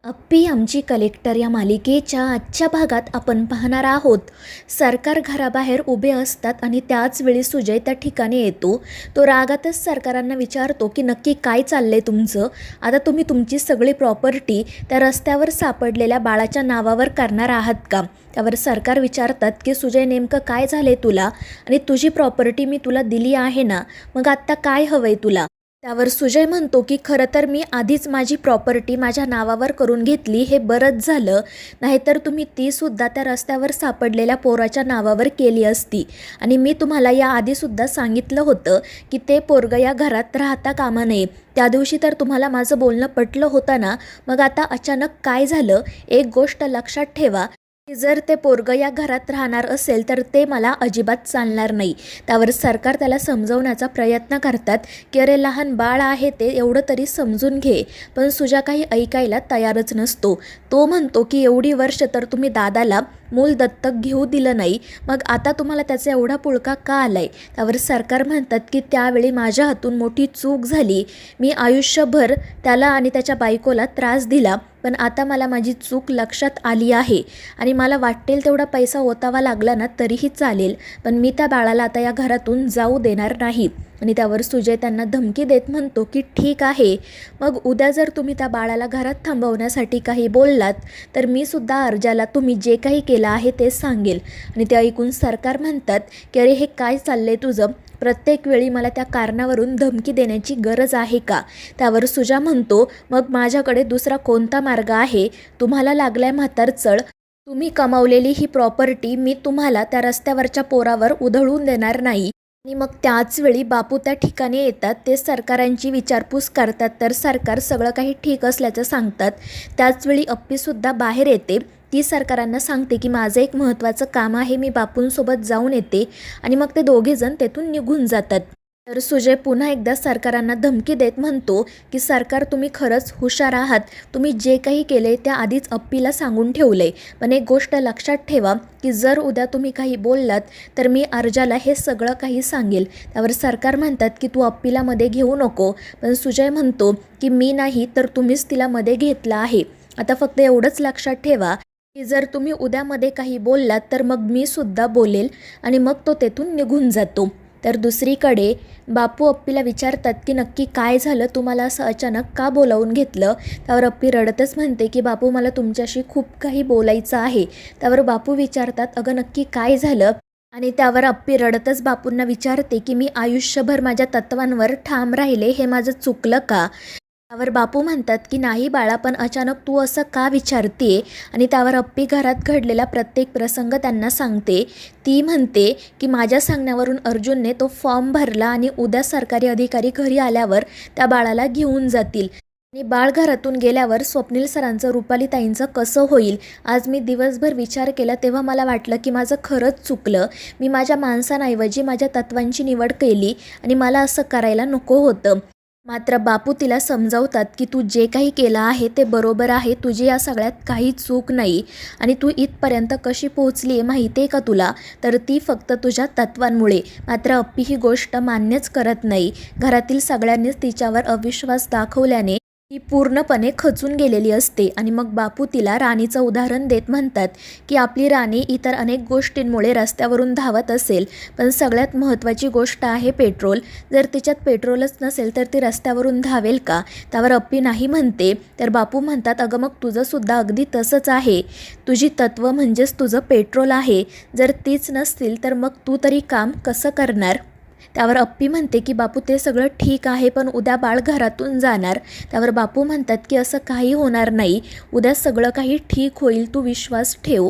अप्पी आमची कलेक्टर या मालिकेच्या आजच्या भागात आपण पाहणार आहोत. सरकार घराबाहेर उभे असतात आणि त्याच वेळी सुजय त्या ठिकाणी येतो. तो रागातच सरकारांना विचारतो की नक्की काय चाललंय तुमचं. आता तुम्ही तुमची सगळी प्रॉपर्टी त्या रस्त्यावर सापडलेल्या बाळाच्या नावावर करणार आहात का. त्यावर सरकार विचारतात की सुजय नेमकं काय झाले तुला, आणि तुझी प्रॉपर्टी मी तुला दिली आहे ना, मग आत्ता काय हवंय तुला. त्यावर सुजय म्हणतो की खरं तर मी आधीच माझी प्रॉपर्टी माझ्या नावावर करून घेतली, हे बरंच झालं. नाहीतर तुम्ही तीसुद्धा त्या रस्त्यावर सापडलेल्या पोराच्या नावावर केली असती. आणि मी तुम्हाला या आधीसुद्धा सांगितलं होतं की ते पोरगं या घरात राहता कामा नये. त्या दिवशी तर तुम्हाला माझं बोलणं पटलं होतं ना. मग आता अचानक काय झालं. एक गोष्ट लक्षात ठेवा की जर ते पोरगं या घरात राहणार असेल तर ते मला अजिबात चालणार नाही. त्यावर सरकार त्याला समजवण्याचा प्रयत्न करतात की अरे लहान बाळ आहे ते, एवढं तरी समजून घे. पण सुजा काही ऐकायला तयारच नसतो. तो म्हणतो की एवढी वर्ष तर तुम्ही दादाला मूल दत्तक घेऊ दिलं नाही, मग आता तुम्हाला त्याचा एवढा पुळका का आलाय. त्यावर सरकार म्हणतात की त्यावेळी माझ्या हातून मोठी चूक झाली. मी आयुष्यभर त्याला आणि त्याच्या बायकोला त्रास दिला, पण आता मला माझी चूक लक्षात आली आहे आणि मला वाटेल तेवढा पैसा ओतावा लागला ना तरीही चालेल, पण मी त्या बाळाला आता या घरातून जाऊ देणार नाही. आणि त्यावर सुजय त्यांना धमकी देत म्हणतो की ठीक आहे, मग उद्या जर तुम्ही त्या बाळाला घरात थांबवण्यासाठी काही बोललात तर मी सुद्धा अर्जाला तुम्ही जे काही केलं आहे ते सांगेल. आणि ते ऐकून सरकार म्हणतात की अरे हे काय चाललंय तुझं, प्रत्येक वेळी मला त्या कारणावरून धमकी देण्याची गरज आहे का. त्यावर सुजा म्हणतो मग माझ्याकडे दुसरा कोणता मार्ग आहे. तुम्हाला लागलाय म्हातारचळ, तुम्ही कमावलेली ही प्रॉपर्टी मी तुम्हाला त्या रस्त्यावरच्या पोरावर उधळून देणार नाही. आणि मग त्याच वेळी बापू त्या ठिकाणी येतात. ते सरकारांची विचारपूस करतात तर सरकार सगळं काही ठीक असल्याचं सांगतात. त्याचवेळी अप्पीसुद्धा बाहेर येते. ती सरकारांना सांगते की माझं एक महत्त्वाचं काम आहे, मी बापूंसोबत जाऊन येते. आणि मग ते दोघेजण तेथून निघून जातात. तर सुजय पुन्हा एकदा सरकारांना धमकी देत म्हणतो की सरकार तुम्ही खरंच हुशार आहात. तुम्ही जे काही केले त्या आधीच अप्पीला सांगून ठेवलंय. पण एक गोष्ट लक्षात ठेवा की जर उद्या तुम्ही काही बोललात तर मी अर्जाला हे सगळं काही सांगेल. त्यावर सरकार म्हणतात की तू अप्पीला मध्ये घेऊ नको. पण सुजय म्हणतो की मी नाही तर तुम्हीच तिला मध्ये घेतलं आहे. आता फक्त एवढंच लक्षात ठेवा की जर तुम्ही उद्यामध्ये काही बोललात तर मग मी सुद्धा बोलेल. आणि मग तो तेथून निघून जातो. तर दुसरीकडे बापू अप्पीला विचारतात की नक्की काय झालं, तुम्हाला असं अचानक का बोलावून घेतलं. त्यावर अप्पी रडतच म्हणते की बापू मला तुमच्याशी खूप काही बोलायचं आहे. त्यावर बापू विचारतात अगं नक्की काय झालं. आणि त्यावर अप्पी रडतच बापूंना विचारते की मी आयुष्यभर माझ्या तत्वांवर ठाम राहिले, हे माझं चुकलं का. त्यावर बापू म्हणतात की नाही बाळा, पण अचानक तू असं का विचारते. आणि त्यावर अप्पी घरात घडलेला प्रत्येक प्रसंग त्यांना सांगते. ती म्हणते की माझ्या सांगण्यावरून अर्जुनने तो फॉर्म भरला आणि उद्या सरकारी अधिकारी घरी आल्यावर त्या बाळाला घेऊन जातील. आणि बाळ घरातून गेल्यावर स्वप्नील सरांचं रुपालीताईंचं कसं होईल. आज मी दिवसभर विचार केला तेव्हा मला वाटलं की माझं खरंच चुकलं. मी माझ्या माणसांऐवजी माझ्या तत्वांची निवड केली आणि मला असं करायला नको होतं. मात्र बापू तिला समजावतात की तू जे काही केलं आहे ते बरोबर आहे, तुझी या सगळ्यात काही चूक नाही. आणि तू इथपर्यंत कशी पोहोचली आहे माहिती आहे का तुला, तर ती फक्त तुझ्या तत्वांमुळे. मात्र अप्पी ही गोष्ट मान्यच करत नाही. घरातील सगळ्यांनीच तिच्यावर अविश्वास दाखवल्याने ती पूर्णपणे खचून गेलेली असते. आणि मग बापू तिला राणीचं उदाहरण देत म्हणतात की आपली राणी इतर अनेक गोष्टींमुळे रस्त्यावरून धावत असेल, पण सगळ्यात महत्त्वाची गोष्ट आहे पेट्रोल. जर तिच्यात पेट्रोलच नसेल तर ती रस्त्यावरून धावेल का. त्यावर अप्पी नाही म्हणते. तर बापू म्हणतात अगं मग तुझंसुद्धा अगदी तसंच आहे. तुझी तत्त्व म्हणजेच तुझं पेट्रोल आहे. जर तीच नसतील तर मग तू तरी काम कसं करणार. त्यावर अप्पी म्हणते की बापू ते सगळं ठीक आहे, पण उद्या बाळ घरातून जाणार. त्यावर बापू म्हणतात की असं काही होणार नाही, उद्या सगळं काही ठीक होईल, तू विश्वास ठेव.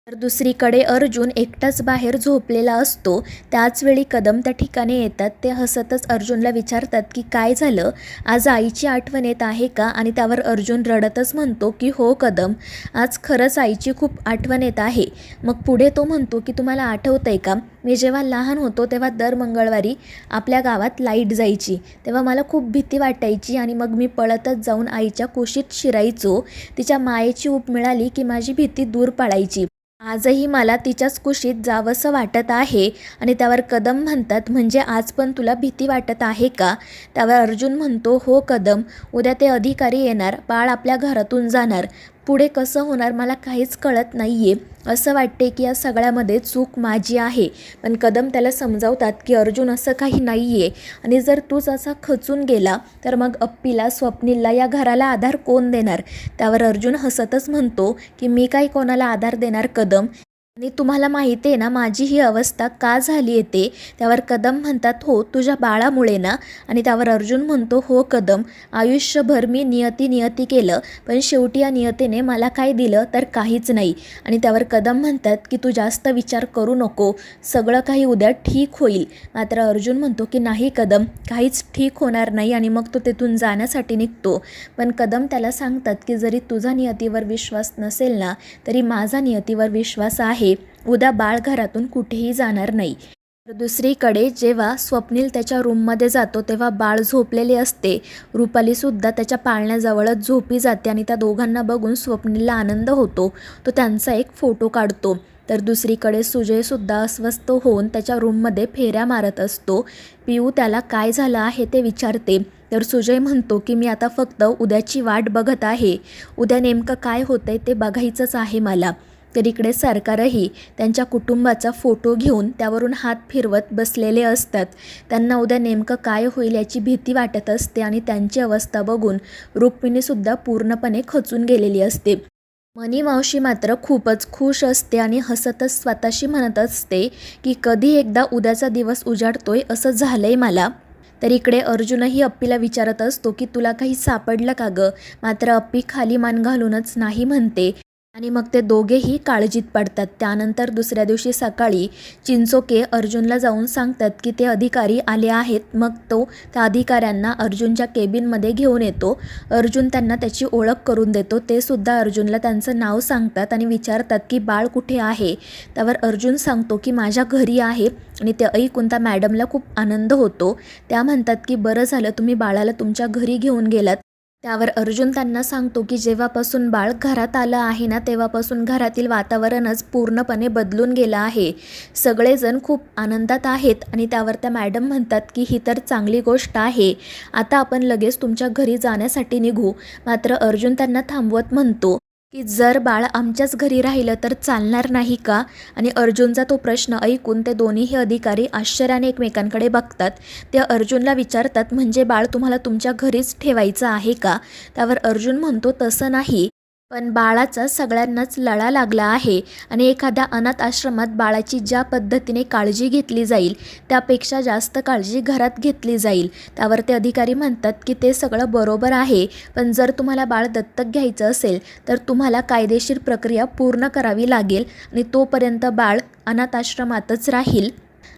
तर दुसरीकडे अर्जुन एकटाच बाहेर झोपलेला असतो. त्याचवेळी कदम त्या ठिकाणी येतात. ते हसतच अर्जुनला विचारतात की काय झालं, आज आईची आठवण येत आहे का. आणि त्यावर अर्जुन रडतच म्हणतो की हो कदम, आज खरंच आईची खूप आठवण येत आहे. मग पुढे तो म्हणतो की तुम्हाला आठवतंय का, मी जेव्हा लहान होतो तेव्हा दर मंगळवारी आपल्या गावात लाईट जायची, तेव्हा मला खूप भीती वाटायची आणि मग मी पळतच जाऊन आईच्या कुशीत शिरायचो. तिच्या मायेची ऊब मिळाली की माझी भीती दूर पळायची. आजही मला तिच्याच कुशीत जावंसं वाटत आहे. आणि त्यावर कदम म्हणतात, म्हणजे आज पण तुला भीती वाटत आहे का? त्यावर अर्जुन म्हणतो, हो कदम, उद्या ते अधिकारी येणार, बाळ आपल्या घरातून जाणार, पुढे कसं होणार मला काहीच कळत नाही आहे. असं वाटते की या सगळ्यामध्ये चूक माझी आहे. पण कदम त्याला समजावतात की अर्जुन असं काही नाही आहे, आणि जर तूच असा खचून गेला तर मग अप्पीला, स्वप्नीलला, या घराला आधार कोण देणार? त्यावर अर्जुन हसतच म्हणतो की मी काही कोणाला आधार देणार कदम, आणि तुम्हाला माहिती आहे ना माझी ही अवस्था का झाली आहे ते? त्यावर कदम म्हणतात, हो तुझ्या बाळामुळे ना? आणि त्यावर अर्जुन म्हणतो, हो कदम, आयुष्यभर मी नियती केलं, पण शेवटी या नियतीने मला काय दिलं तर काहीच नाही. आणि त्यावर कदम म्हणतात की तू जास्त विचार करू नको, सगळं काही उद्या ठीक होईल. मात्र अर्जुन म्हणतो की नाही कदम, काहीच ठीक होणार नाही, आणि मग तो तिथून जाण्यासाठी निघतो. पण कदम त्याला सांगतात की जरी तुझा नियतीवर विश्वास नसेल ना, तरी माझा नियतीवर विश्वास आहे, उद्या बाळ घरातून कुठेही जाणार नाही. तर दुसरीकडे जेव्हा स्वप्नील त्याच्या रूममध्ये जातो तेव्हा बाळ झोपलेले असते. रुपालीसुद्धा त्याच्या पाळण्याजवळच झोपी जाते, आणि त्या दोघांना बघून स्वप्नीलला आनंद होतो. तो त्यांचा एक फोटो काढतो. तर दुसरीकडे सुजयसुद्धा अस्वस्थ होऊन त्याच्या रूममध्ये फेऱ्या मारत असतो. पिऊ त्याला काय झालं आहे ते विचारते. तर सुजय म्हणतो की मी आता फक्त उद्याची वाट बघत आहे, उद्या नेमकं काय होतंय ते बघायचंच आहे मला. तर इकडे सरकारही त्यांच्या कुटुंबाचा फोटो घेऊन त्यावरून हात फिरवत बसलेले असतात. त्यांना उद्या नेमकं काय होईल याची भीती वाटत असते, आणि त्यांची अवस्था बघून रुक्मिणीसुद्धा पूर्णपणे खचून गेलेली असते. मनी मावशी मात्र खूपच खुश असते आणि हसतच स्वतःशी म्हणत असते की कधी एकदा उद्याचा दिवस उजाडतोय असं झालंय मला. तर इकडे अर्जुनही अप्पीला विचारत असतो की तुला काही सापडलं का गं? मात्र अप्पी खाली मान घालूनच नाही म्हणते, आणि मग ते दोघेही काळजीत पडतात. त्यानंतर दुसऱ्या दिवशी सकाळी चिंचोके अर्जुनला जाऊन सांगतात की ते अधिकारी आले आहेत. मग तो त्या अधिकाऱ्यांना अर्जुनच्या केबिनमध्ये घेऊन येतो. अर्जुन त्यांना त्याची ओळख करून देतो. ते सुद्धा अर्जुनला त्यांचं नाव सांगतात आणि विचारतात की बाळ कुठे आहे? त्यावर अर्जुन सांगतो की माझ्या घरी आहे, आणि ते ऐकून त्या मॅडमला खूप आनंद होतो. त्या म्हणतात की बरं झालं तुम्ही बाळाला तुमच्या घरी घेऊन गेलात. त्यावर अर्जुन त्यांना सांगतो की जेव्हापासून बाळ घरात आलं आहे ना, तेव्हापासून घरातील वातावरणच पूर्णपणे बदलून गेलं आहे. सगळेजण खूप आनंदात आहेत. आणि त्यावर त्या मॅडम म्हणतात की ही तर चांगली गोष्ट आहे, आता आपण लगेच तुमच्या घरी जाण्यासाठी निघू. मात्र अर्जुन त्यांना थांबवत म्हणतो की जर बाळ आमच्याच घरी राहिलं तर चालणार नाही का? आणि अर्जुनचा तो प्रश्न ऐकून ते दोन्हीही अधिकारी आश्चर्याने एकमेकांकडे बघतात. ते अर्जुनला विचारतात, म्हणजे बाळ तुम्हाला तुमच्या घरीच ठेवायचं आहे का? त्यावर अर्जुन म्हणतो, तसं नाही, पण बाळाचा सगळ्यांनाच लळा लागला आहे, आणि एखाद्या अनाथ आश्रमात बाळाची ज्या पद्धतीने काळजी घेतली जाईल त्यापेक्षा जास्त काळजी घरात घेतली जाईल. त्यावर ते अधिकारी म्हणतात की ते सगळं बरोबर आहे, पण जर तुम्हाला बाळ दत्तक घ्यायचं असेल तर तुम्हाला कायदेशीर प्रक्रिया पूर्ण करावी लागेल, आणि तोपर्यंत बाळ अनाथ आश्रमातच राहील.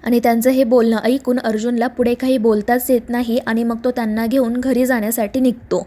आणि त्यांचं हे बोलणं ऐकून अर्जुनला पुढे काही बोलताच येत नाही, आणि मग तो त्यांना घेऊन घरी जाण्यासाठी निघतो.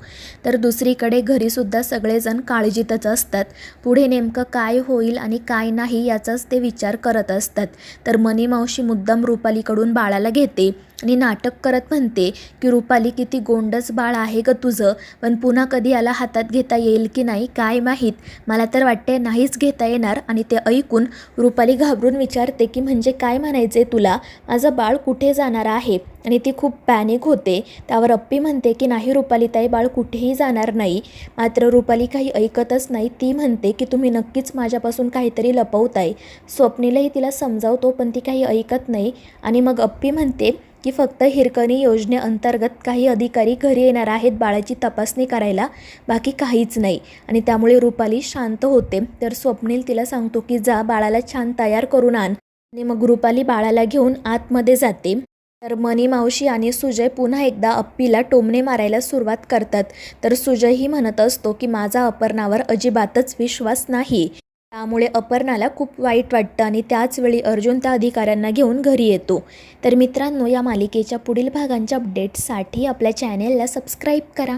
तर दुसरीकडे घरीसुद्धा सगळेजण काळजीतच असतात. पुढे नेमकं काय होईल आणि काय नाही याचाच ते विचार करत असतात. तर मनी मावशी मुद्दाम रुपालीकडून बाळाला घेते आणि नाटक करत म्हणते की रुपाली, किती गोंडस बाळ आहे ग तुझं, पण पुन्हा कधी याला हातात घेता येईल की नाही काय माहीत, मला तर वाटते नाहीच घेता येणार. आणि ते ऐकून रुपाली घाबरून विचारते की म्हणजे काय म्हणायचे तुला, माझं बाळ कुठे जाणार आहे? आणि ती खूप पॅनिक होते. त्यावर अप्पी म्हणते की नाही रुपालीताई, बाळ कुठेही जाणार नाही. मात्र रुपाली काही ऐकतच नाही. ती म्हणते की तुम्ही नक्कीच माझ्यापासून काहीतरी लपवताय. स्वप्नीलही तिला समजावतो, पण ती काही ऐकत नाही. आणि मग अप्पी म्हणते की फक्त हिरकणी योजनेअंतर्गत काही अधिकारी घरी येणार आहेत बाळाची तपासणी करायला, बाकी काहीच नाही. आणि त्यामुळे रुपाली शांत होते. तर स्वप्नील तिला सांगतो की जा बाळाला छान तयार करून आण. आणि मग रुपाली बाळाला घेऊन आतमध्ये जाते. तर मनी मावशी आणि सुजय पुन्हा एकदा अप्पीला टोमणे मारायला सुरुवात करतात. तर सुजयही म्हणत असतो की माझा अपर्णावर अजिबातच विश्वास नाही. त्यामुळे अपर्णाला खूप वाईट वाटतं, आणि त्याचवेळी अर्जुन त्या अधिकाऱ्यांना घेऊन घरी येतो. तर मित्रांनो, या मालिकेच्या पुढील भागांच्या अपडेट्ससाठी आपल्या चॅनेलला सबस्क्राईब करा.